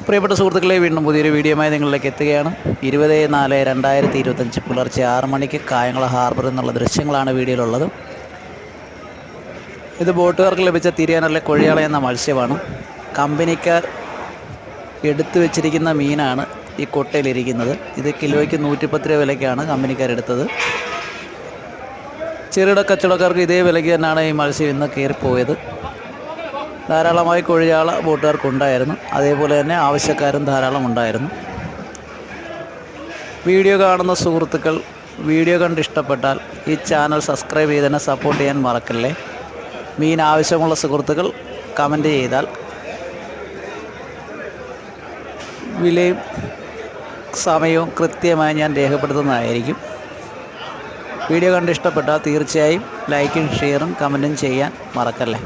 പ്രിയപ്പെട്ട സുഹൃത്തുക്കളെ, വീണ്ടും പുതിയൊരു വീഡിയോയുമായി നിങ്ങളിലേക്ക് എത്തുകയാണ്. 20/4/2025 പുലർച്ചെ 6 മണിക്ക് കായംകുളം ഹാർബറിൽ നിന്നുള്ള ദൃശ്യങ്ങളാണ് വീഡിയോയിലുള്ളത്. ഇത് ബോട്ടുകാർക്ക് ലഭിച്ച തിരിയാനല്ല കൊഴിയാള എന്ന മത്സ്യമാണ്. കമ്പനിക്കാർ എടുത്തു വെച്ചിരിക്കുന്ന മീനാണ് ഈ കൊട്ടയിലിരിക്കുന്നത്. ഇത് കിലോയ്ക്ക് 110 രൂപ വിലയ്ക്കാണ് കമ്പനിക്കാരെടുത്തത്. ചെറുകിട കച്ചവടക്കാർക്ക് ഇതേ വിലയ്ക്ക് തന്നെയാണ് ഈ മത്സ്യം ഇന്ന് കയറിപ്പോയത്. ധാരാളമായി കൊഴിയാള ബോട്ടുകാർക്കുണ്ടായിരുന്നു. അതേപോലെ തന്നെ ആവശ്യക്കാരും ധാരാളം ഉണ്ടായിരുന്നു. വീഡിയോ കാണുന്ന സുഹൃത്തുക്കൾ വീഡിയോ കണ്ട് ഇഷ്ടപ്പെട്ടാൽ ഈ ചാനൽ സബ്സ്ക്രൈബ് ചെയ്ത് തന്നെ സപ്പോർട്ട് ചെയ്യാൻ മറക്കല്ലേ. മീൻ ആവശ്യമുള്ള സുഹൃത്തുക്കൾ കമൻറ്റ് ചെയ്താൽ വിലയും സമയവും കൃത്യമായി ഞാൻ രേഖപ്പെടുത്തുന്നതായിരിക്കും. വീഡിയോ കണ്ട് ഇഷ്ടപ്പെട്ടാൽ തീർച്ചയായും ലൈക്കും ഷെയറും കമൻറ്റും ചെയ്യാൻ മറക്കല്ലേ.